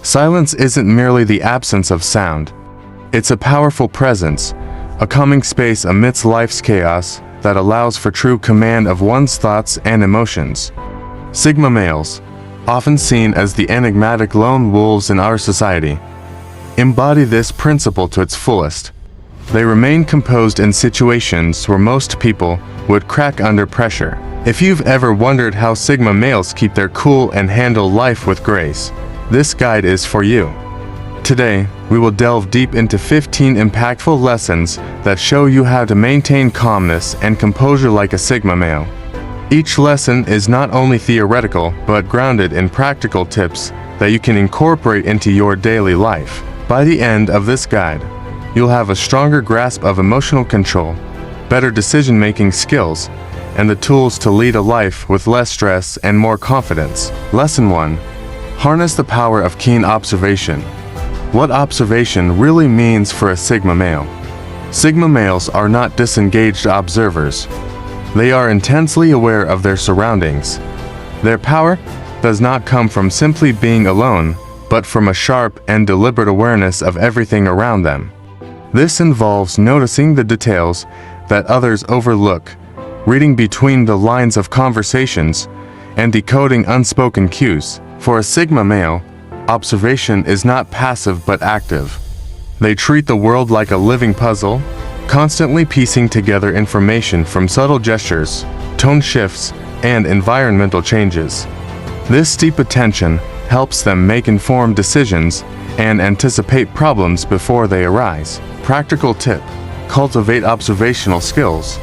Silence isn't merely the absence of sound. It's a powerful presence, a calming space amidst life's chaos that allows for true command of one's thoughts and emotions. Sigma males, often seen as the enigmatic lone wolves in our society, embody this principle to its fullest. They remain composed in situations where most people would crack under pressure. If you've ever wondered how Sigma males keep their cool and handle life with grace, this guide is for you. Today, we will delve deep into 15 impactful lessons that show you how to maintain calmness and composure like a Sigma male. Each lesson is not only theoretical, but grounded in practical tips that you can incorporate into your daily life. By the end of this guide, you'll have a stronger grasp of emotional control, better decision-making skills, and the tools to lead a life with less stress and more confidence. Lesson 1. Harness the power of keen observation. What observation really means for a Sigma male? Sigma males are not disengaged observers. They are intensely aware of their surroundings. Their power does not come from simply being alone, but from a sharp and deliberate awareness of everything around them. This involves noticing the details that others overlook, reading between the lines of conversations, and decoding unspoken cues. For a Sigma male, observation is not passive but active. They treat the world like a living puzzle, constantly piecing together information from subtle gestures, tone shifts, and environmental changes. This deep attention helps them make informed decisions and anticipate problems before they arise. Practical tip: cultivate observational skills.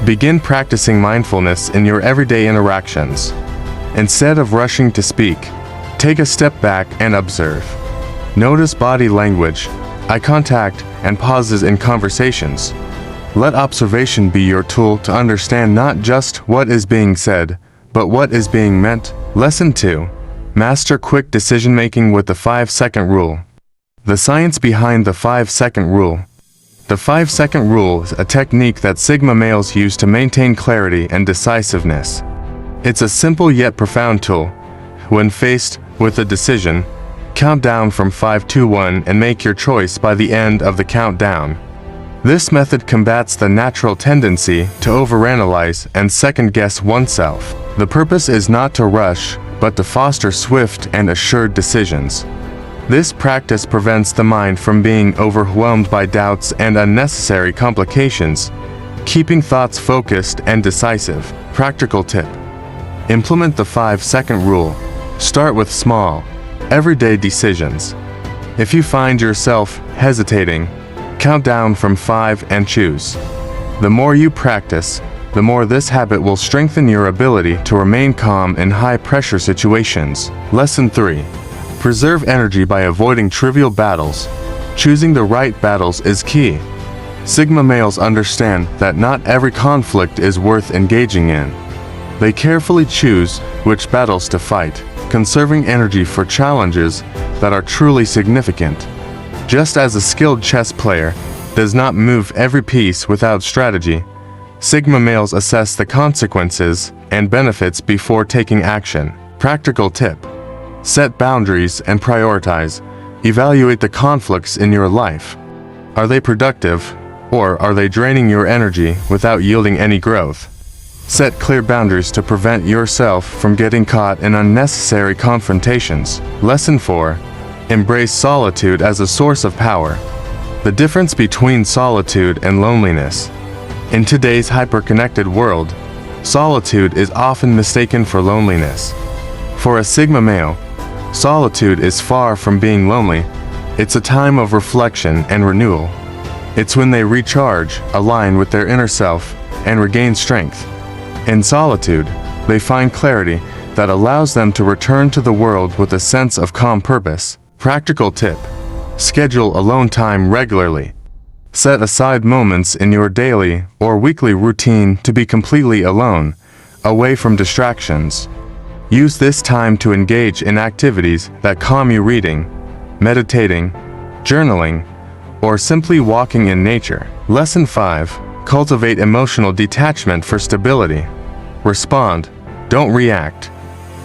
Begin practicing mindfulness in your everyday interactions. Instead of rushing to speak, take a step back and observe. Notice body language, eye contact, and pauses in conversations. Let observation be your tool to understand not just what is being said, but what is being meant. Lesson 2. Master quick decision-making with the 5-second rule. The science behind the 5-second rule. The 5-second rule is a technique that Sigma males use to maintain clarity and decisiveness. It's a simple yet profound tool. When faced with a decision, count down from 5 to 1 and make your choice by the end of the countdown. This method combats the natural tendency to overanalyze and second-guess oneself. The purpose is not to rush, but to foster swift and assured decisions. This practice prevents the mind from being overwhelmed by doubts and unnecessary complications, keeping thoughts focused and decisive. Practical tip: implement the 5-second rule. Start with small, everyday decisions. If you find yourself hesitating, count down from 5 and choose. The more you practice, the more this habit will strengthen your ability to remain calm in high-pressure situations. Lesson 3. Preserve energy by avoiding trivial battles. Choosing the right battles is key. Sigma males understand that not every conflict is worth engaging in. They carefully choose which battles to fight, conserving energy for challenges that are truly significant. Just as a skilled chess player does not move every piece without strategy, Sigma males assess the consequences and benefits before taking action. Practical tip: set boundaries and prioritize. Evaluate the conflicts in your life. Are they productive, or are they draining your energy without yielding any growth? Set clear boundaries to prevent yourself from getting caught in unnecessary confrontations. Lesson 4. Embrace solitude as a source of power. The difference between solitude and loneliness. In today's hyper-connected world, solitude is often mistaken for loneliness. For a Sigma male, solitude is far from being lonely. It's a time of reflection and renewal. It's when they recharge, align with their inner self, and regain strength. In solitude, they find clarity that allows them to return to the world with a sense of calm purpose. Practical tip: schedule alone time regularly. Set aside moments in your daily or weekly routine to be completely alone, away from distractions. Use this time to engage in activities that calm you: reading, meditating, journaling, or simply walking in nature. Lesson 5. Cultivate emotional detachment for stability. Respond, don't react.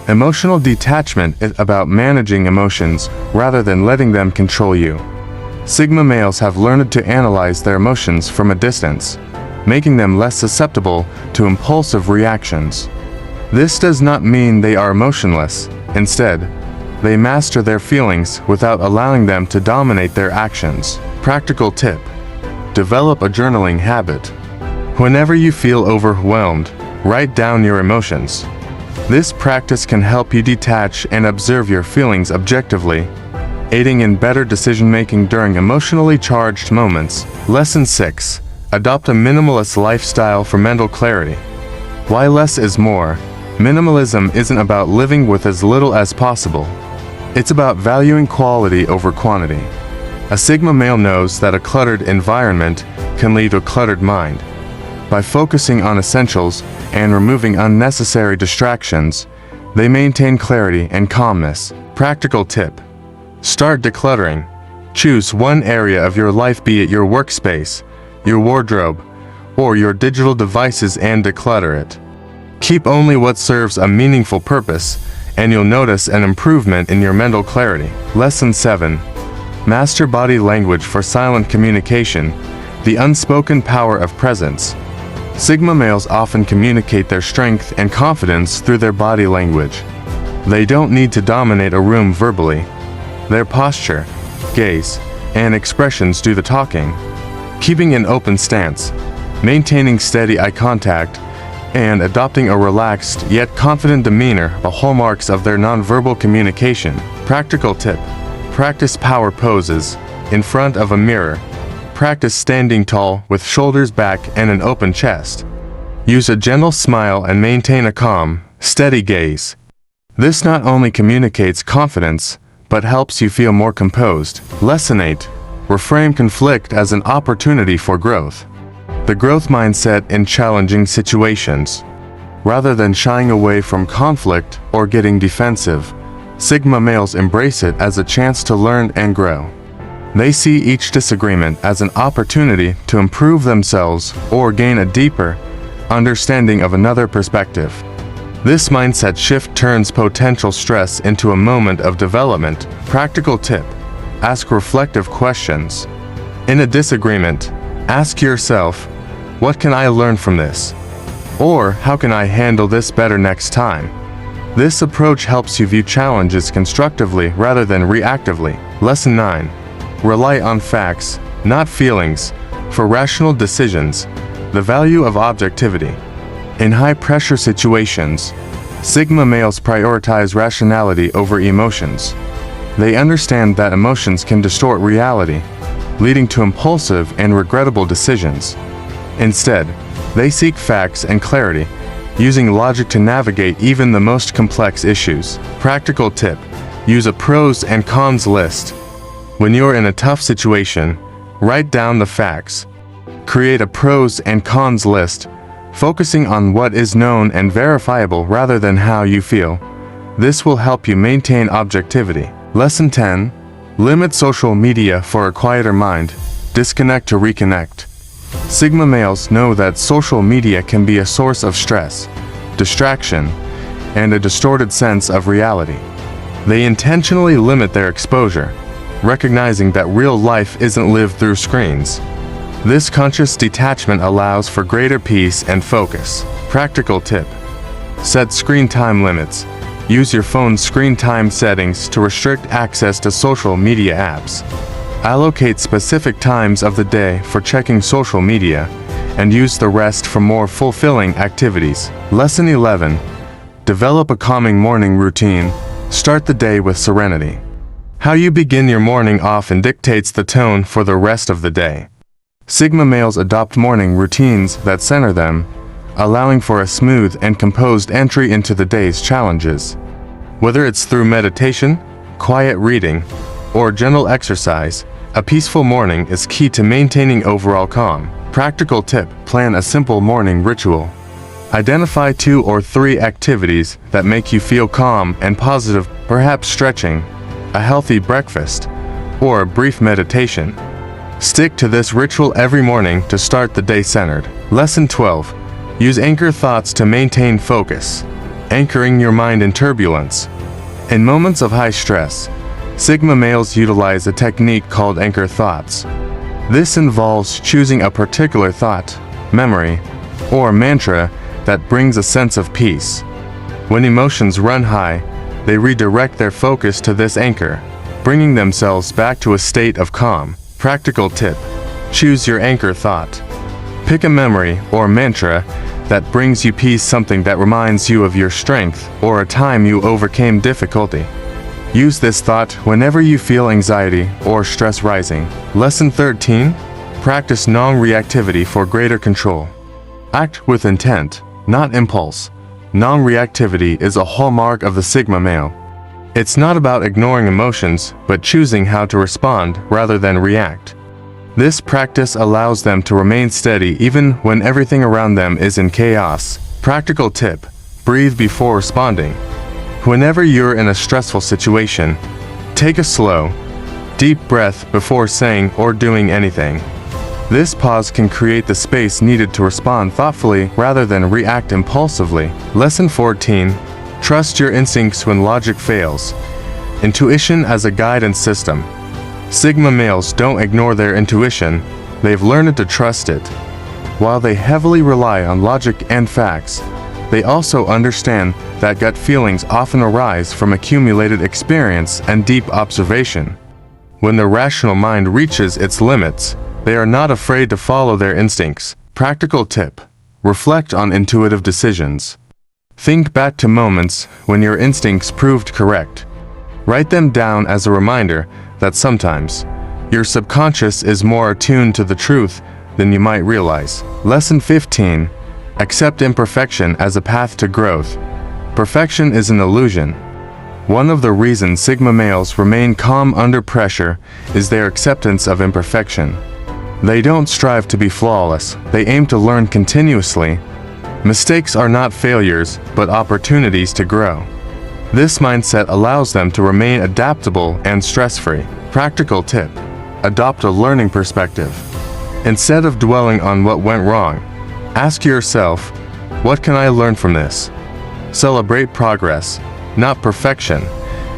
Emotional detachment is about managing emotions rather than letting them control you. Sigma males have learned to analyze their emotions from a distance, making them less susceptible to impulsive reactions. This does not mean they are emotionless. Instead, they master their feelings without allowing them to dominate their actions. Practical tip: develop a journaling habit. Whenever you feel overwhelmed, write down your emotions. This practice can help you detach and observe your feelings objectively, aiding in better decision-making during emotionally charged moments. Lesson 6. Adopt a minimalist lifestyle for mental clarity. Why less is more? Minimalism isn't about living with as little as possible. It's about valuing quality over quantity. A Sigma male knows that a cluttered environment can lead to a cluttered mind. By focusing on essentials and removing unnecessary distractions, they maintain clarity and calmness. Practical tip: start decluttering. Choose one area of your life, be it your workspace, your wardrobe, or your digital devices, and declutter it. Keep only what serves a meaningful purpose, and you'll notice an improvement in your mental clarity. Lesson 7. Master body language for silent communication, the unspoken power of presence. Sigma males often communicate their strength and confidence through their body language. They don't need to dominate a room verbally. Their posture, gaze, and expressions do the talking. Keeping an open stance, maintaining steady eye contact, and adopting a relaxed yet confident demeanor are hallmarks of their nonverbal communication. Practical tip: practice power poses in front of a mirror. Practice standing tall with shoulders back and an open chest. Use a gentle smile and maintain a calm, steady gaze. This not only communicates confidence, but helps you feel more composed. Lesson 8. Reframe conflict as an opportunity for growth. The growth mindset in challenging situations. Rather than shying away from conflict or getting defensive, Sigma males embrace it as a chance to learn and grow. They see each disagreement as an opportunity to improve themselves or gain a deeper understanding of another perspective. This mindset shift turns potential stress into a moment of development. Practical tip: ask reflective questions. In a disagreement, ask yourself, what can I learn from this? Or how can I handle this better next time? This approach helps you view challenges constructively rather than reactively. Lesson 9. Rely on facts, not feelings, for rational decisions. The value of objectivity. In high-pressure situations, Sigma males prioritize rationality over emotions. They understand that emotions can distort reality, leading to impulsive and regrettable decisions. Instead, they seek facts and clarity, using logic to navigate even the most complex issues. Practical tip: use a pros and cons list. When you're in a tough situation, write down the facts. Create a pros and cons list, focusing on what is known and verifiable rather than how you feel. This will help you maintain objectivity. Lesson 10. Limit social media for a quieter mind. Disconnect to reconnect. Sigma males know that social media can be a source of stress, distraction, and a distorted sense of reality. They intentionally limit their exposure, recognizing that real life isn't lived through screens. This conscious detachment allows for greater peace and focus. Practical tip: set screen time limits. Use your phone's screen time settings to restrict access to social media apps. Allocate specific times of the day for checking social media, and use the rest for more fulfilling activities. Lesson 11. Develop a calming morning routine. Start the day with serenity. How you begin your morning often dictates the tone for the rest of the day. Sigma males adopt morning routines that center them, allowing for a smooth and composed entry into the day's challenges. Whether it's through meditation, quiet reading, or gentle exercise, a peaceful morning is key to maintaining overall calm. Practical tip: plan a simple morning ritual. Identify 2 or 3 activities that make you feel calm and positive, perhaps stretching, a healthy breakfast, or a brief meditation. Stick to this ritual every morning to start the day centered. Lesson 12. Use anchor thoughts to maintain focus. anchoring your mind in turbulence. In moments of high stress, Sigma males utilize a technique called anchor thoughts. This involves choosing a particular thought, memory, or mantra that brings a sense of peace. When emotions run high, they redirect their focus to this anchor, bringing themselves back to a state of calm. Practical tip: choose your anchor thought. Pick a memory or mantra that brings you peace, something that reminds you of your strength or a time you overcame difficulty. Use this thought whenever you feel anxiety or stress rising. Lesson 13. Practice non-reactivity for greater control. Act with intent, not impulse. Non-reactivity is a hallmark of the Sigma male. It's not about ignoring emotions, but choosing how to respond rather than react. This practice allows them to remain steady even when everything around them is in chaos. Practical tip: breathe before responding. Whenever you're in a stressful situation, take a slow, deep breath before saying or doing anything. This pause can create the space needed to respond thoughtfully rather than react impulsively. Lesson 14. Trust your instincts when logic fails. Intuition as a guidance system. Sigma males don't ignore their intuition, they've learned to trust it. While they heavily rely on logic and facts, they also understand that gut feelings often arise from accumulated experience and deep observation. When the rational mind reaches its limits, they are not afraid to follow their instincts. Practical tip: reflect on intuitive decisions. Think back to moments when your instincts proved correct. Write them down as a reminder that sometimes your subconscious is more attuned to the truth than you might realize. Lesson 15. Accept imperfection as a path to growth. Perfection is an illusion. One of the reasons Sigma males remain calm under pressure is their acceptance of imperfection. They don't strive to be flawless, they aim to learn continuously. Mistakes are not failures, but opportunities to grow. This mindset allows them to remain adaptable and stress-free. Practical tip: adopt a learning perspective. Instead of dwelling on what went wrong, ask yourself, what can I learn from this? Celebrate progress, not perfection,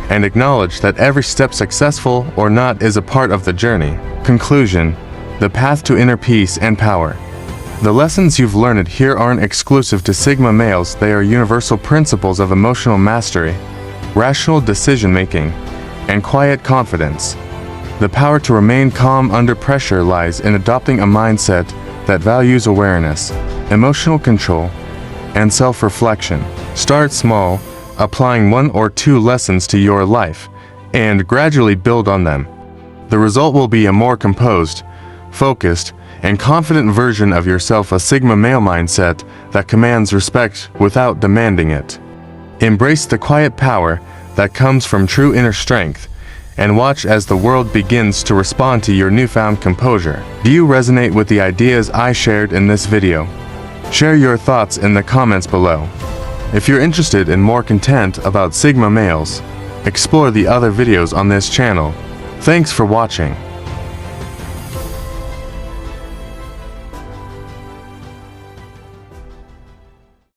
and acknowledge that every step, successful or not, is a part of the journey. Conclusion: the path to inner peace and power. The lessons you've learned here aren't exclusive to Sigma males, they are universal principles of emotional mastery, rational decision-making, and quiet confidence. The power to remain calm under pressure lies in adopting a mindset that values awareness, emotional control, and self-reflection. Start small, applying 1 or 2 lessons to your life, and gradually build on them. The result will be a more composed, focused, and confident version of yourself, a Sigma male mindset that commands respect without demanding it. Embrace the quiet power that comes from true inner strength, and watch as the world begins to respond to your newfound composure. Do you resonate with the ideas I shared in this video? Share your thoughts in the comments below. If you're interested in more content about Sigma males, explore the other videos on this channel. Thanks for watching.